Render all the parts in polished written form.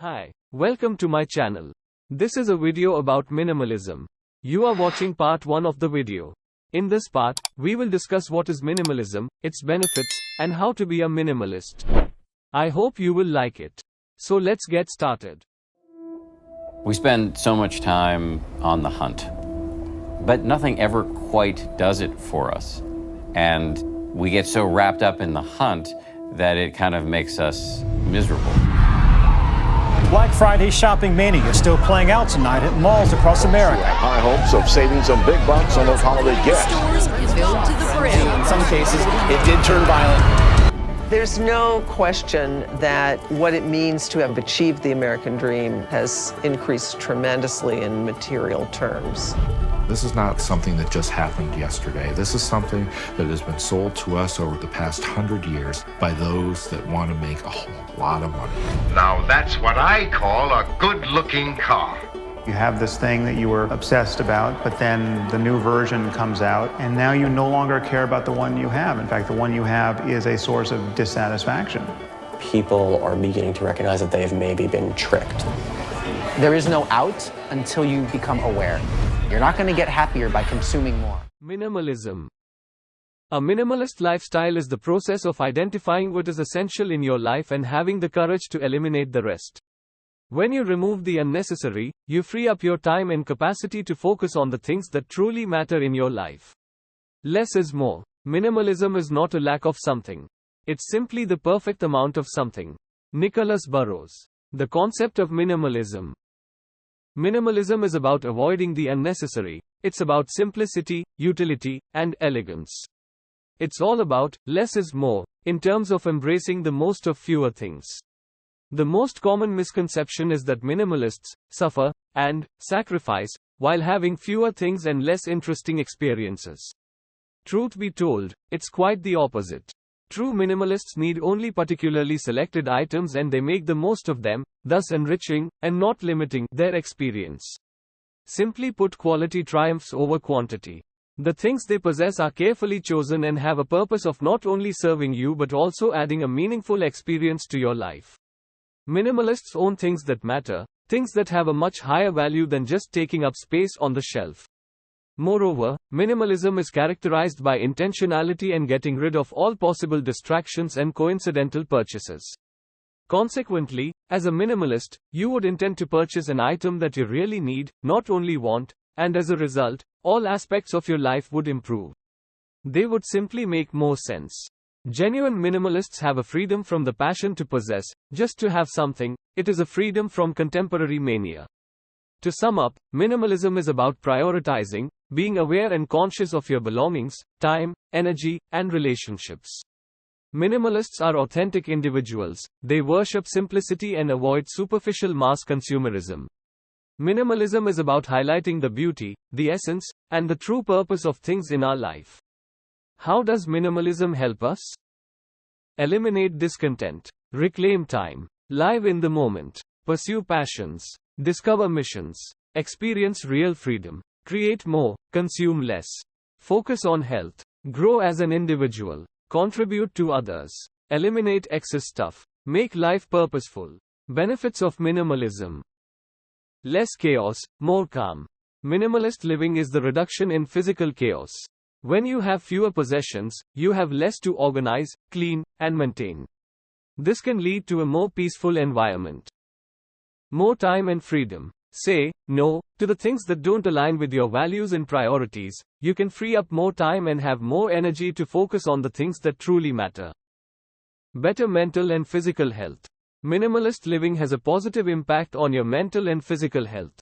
Hi, welcome to my channel. This is a video about minimalism. You are watching part 1 of the video. In this part, we will discuss what is minimalism, its benefits, and how to be a minimalist. I hope you will like it. So let's get started. We spend so much time on the hunt, but nothing ever quite does it for us. And we get so wrapped up in the hunt that it kind of makes us miserable. Black Friday shopping mania is still playing out tonight at malls across America. High hopes of saving some big bucks on those holiday gifts. Stores filled to the brim. In some cases, it did turn violent. There's no question that what it means to have achieved the American dream has increased tremendously in material terms. This is not something that just happened yesterday. This is something that has been sold to us over the past 100 years by those that want to make a whole lot of money. Now that's what I call a good-looking car. You have this thing that you were obsessed about, but then the new version comes out, and now you no longer care about the one you have. In fact, the one you have is a source of dissatisfaction. People are beginning to recognize that they've maybe been tricked. There is no out until you become aware. You're not going to get happier by consuming more. Minimalism. A minimalist lifestyle is the process of identifying what is essential in your life and having the courage to eliminate the rest. When you remove the unnecessary, you free up your time and capacity to focus on the things that truly matter in your life. Less is more. Minimalism is not a lack of something. It's simply the perfect amount of something. Nicholas Burrows. The concept of minimalism. Minimalism is about avoiding the unnecessary. It's about simplicity, utility, and elegance. It's all about less is more, in terms of embracing the most of fewer things. The most common misconception is that minimalists suffer and sacrifice while having fewer things and less interesting experiences. Truth be told, it's quite the opposite. True minimalists need only particularly selected items and they make the most of them, thus enriching, and not limiting, their experience. Simply put, quality triumphs over quantity. The things they possess are carefully chosen and have a purpose of not only serving you but also adding a meaningful experience to your life. Minimalists own things that matter, things that have a much higher value than just taking up space on the shelf. Moreover, minimalism is characterized by intentionality and getting rid of all possible distractions and coincidental purchases. Consequently, as a minimalist, you would intend to purchase an item that you really need, not only want, and as a result, all aspects of your life would improve. They would simply make more sense. Genuine minimalists have a freedom from the passion to possess, just to have something. It is a freedom from contemporary mania. To sum up, minimalism is about prioritizing, being aware and conscious of your belongings, time, energy, and relationships. Minimalists are authentic individuals. They worship simplicity and avoid superficial mass consumerism. Minimalism is about highlighting the beauty, the essence, and the true purpose of things in our life. How does minimalism help us? Eliminate discontent. Reclaim time. Live in the moment. Pursue passions. Discover missions. Experience real freedom. Create more. Consume less. Focus on health. Grow as an individual. Contribute to others. Eliminate excess stuff. Make life purposeful. Benefits of minimalism. Less chaos, more calm. Minimalist living is the reduction in physical chaos. When you have fewer possessions, you have less to organize, clean, and maintain. This can lead to a more peaceful environment. More time and freedom. Say no to the things that don't align with your values and priorities. You can free up more time and have more energy to focus on the things that truly matter. Better mental and physical health. Minimalist living has a positive impact on your mental and physical health.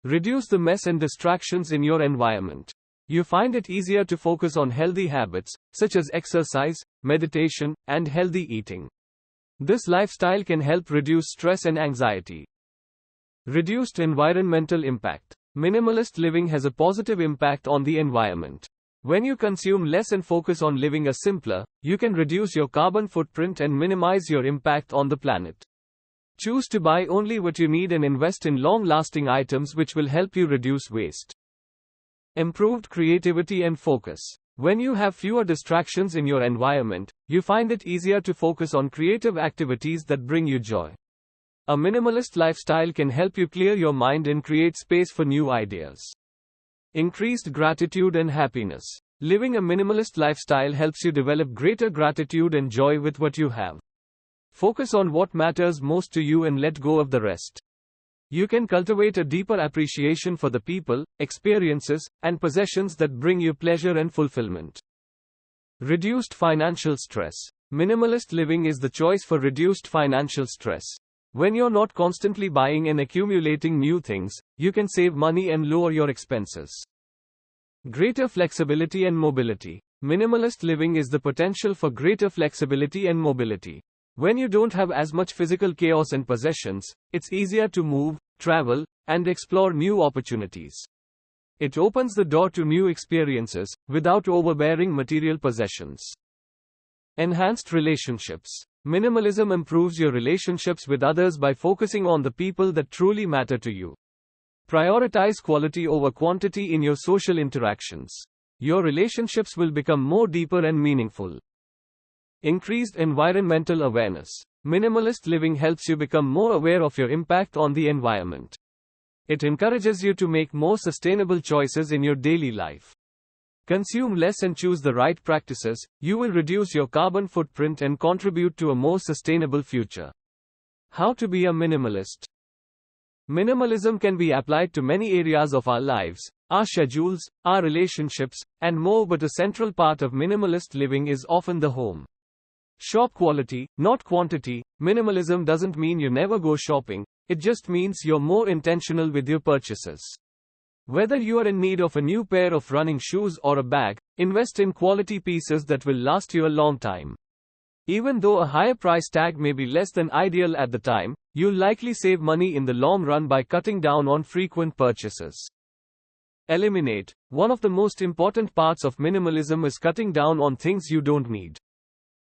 Reduce the mess and distractions in your environment. You find it easier to focus on healthy habits, such as exercise, meditation, and healthy eating. This lifestyle can help reduce stress and anxiety. Reduced environmental impact. Minimalist living has a positive impact on the environment. When you consume less and focus on living a simpler, you can reduce your carbon footprint and minimize your impact on the planet. Choose to buy only what you need and invest in long-lasting items which will help you reduce waste. Improved creativity and focus. When you have fewer distractions in your environment, you find it easier to focus on creative activities that bring you joy. A minimalist lifestyle can help you clear your mind and create space for new ideas. Increased gratitude and happiness. Living a minimalist lifestyle helps you develop greater gratitude and joy with what you have. Focus on what matters most to you and let go of the rest. You can cultivate a deeper appreciation for the people, experiences, and possessions that bring you pleasure and fulfillment. Reduced financial stress. Minimalist living is the choice for reduced financial stress. When you're not constantly buying and accumulating new things, you can save money and lower your expenses. Greater flexibility and mobility. Minimalist living is the potential for greater flexibility and mobility. When you don't have as much physical chaos and possessions, it's easier to move, travel, and explore new opportunities. It opens the door to new experiences, without overbearing material possessions. Enhanced relationships. Minimalism improves your relationships with others by focusing on the people that truly matter to you. Prioritize quality over quantity in your social interactions. Your relationships will become more deeper and meaningful. Increased environmental awareness. Minimalist living helps you become more aware of your impact on the environment. It encourages you to make more sustainable choices in your daily life. Consume less and choose the right practices. You will reduce your carbon footprint and contribute to a more sustainable future. How to be a minimalist. Minimalism can be applied to many areas of our lives, our schedules, our relationships, and more, but a central part of minimalist living is often the home. Shop quality, not quantity. Minimalism doesn't mean you never go shopping, it just means you're more intentional with your purchases. Whether you are in need of a new pair of running shoes or a bag, invest in quality pieces that will last you a long time. Even though a higher price tag may be less than ideal at the time, you'll likely save money in the long run by cutting down on frequent purchases. Eliminate. One of the most important parts of minimalism is cutting down on things you don't need.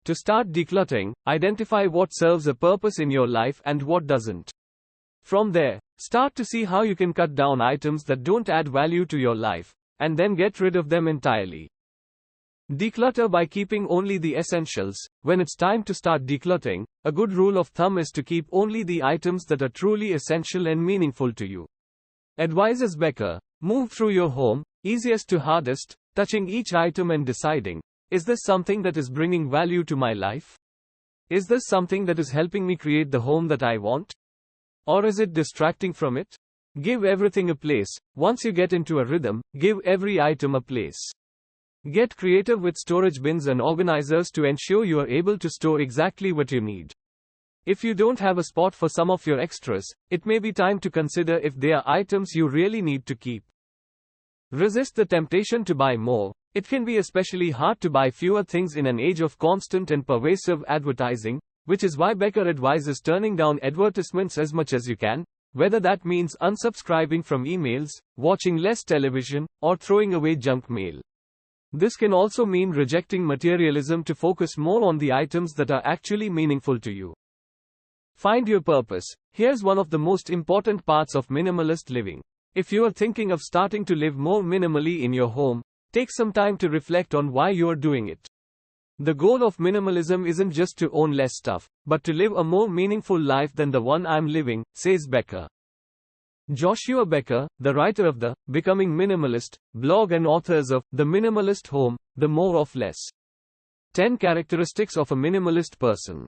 To start decluttering, identify what serves a purpose in your life and what doesn't. From there, start to see how you can cut down items that don't add value to your life, and then get rid of them entirely. Declutter by keeping only the essentials. When it's time to start decluttering, a good rule of thumb is to keep only the items that are truly essential and meaningful to you. Advises Becker. Move through your home, easiest to hardest, touching each item and deciding, is this something that is bringing value to my life? Is this something that is helping me create the home that I want? Or is it distracting from it? Give everything a place. Once you get into a rhythm, give every item a place. Get creative with storage bins and organizers to ensure you are able to store exactly what you need. If you don't have a spot for some of your extras, it may be time to consider if they are items you really need to keep. Resist the temptation to buy more. It can be especially hard to buy fewer things in an age of constant and pervasive advertising, which is why Becker advises turning down advertisements as much as you can, whether that means unsubscribing from emails, watching less television, or throwing away junk mail. This can also mean rejecting materialism to focus more on the items that are actually meaningful to you. Find your purpose. Here's one of the most important parts of minimalist living. If you are thinking of starting to live more minimally in your home, take some time to reflect on why you are doing it. The goal of minimalism isn't just to own less stuff, but to live a more meaningful life than the one I'm living, says Becker. Joshua Becker, the writer of the Becoming Minimalist blog and authors of The Minimalist Home, The More of Less. 10 Characteristics of a Minimalist Person.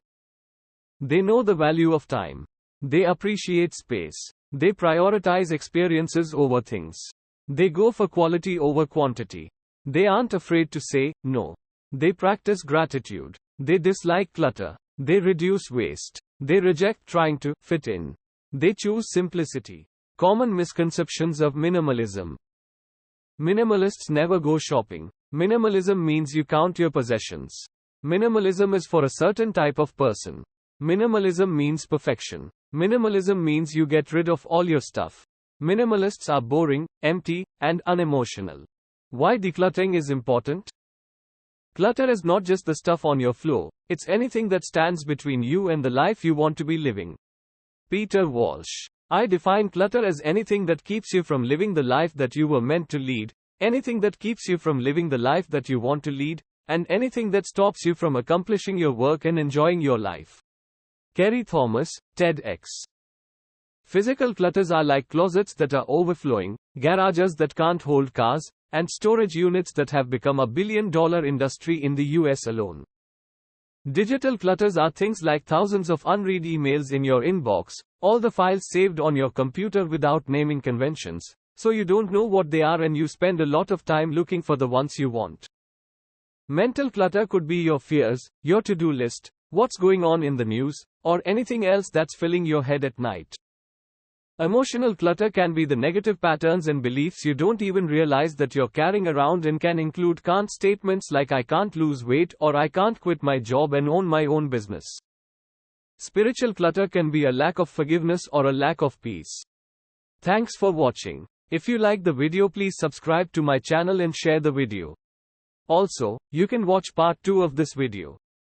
They know the value of time. They appreciate space. They prioritize experiences over things. They go for quality over quantity. They aren't afraid to say no. They practice gratitude. They dislike clutter. They reduce waste. They reject trying to fit in. They choose simplicity. Common misconceptions of minimalism. Minimalists never go shopping. Minimalism means you count your possessions. Minimalism is for a certain type of person. Minimalism means perfection. Minimalism means you get rid of all your stuff. Minimalists are boring, empty, and unemotional. Why decluttering is important? Clutter is not just the stuff on your floor, it's anything that stands between you and the life you want to be living. Peter Walsh. I define clutter as anything that keeps you from living the life that you were meant to lead, anything that keeps you from living the life that you want to lead, and anything that stops you from accomplishing your work and enjoying your life. Kerry Thomas, TEDx. Physical clutters are like closets that are overflowing, garages that can't hold cars, and storage units that have become a billion-dollar industry in the US alone. Digital clutters are things like thousands of unread emails in your inbox, all the files saved on your computer without naming conventions, so you don't know what they are and you spend a lot of time looking for the ones you want. Mental clutter could be your fears, your to-do list, what's going on in the news, or anything else that's filling your head at night. Emotional clutter can be the negative patterns and beliefs you don't even realize that you're carrying around and can include can't statements like I can't lose weight or I can't quit my job and own my own business. Spiritual clutter can be a lack of forgiveness or a lack of peace. Thanks for watching. If you like the video, please subscribe to my channel and share the video. Also, you can watch part 2 of this video.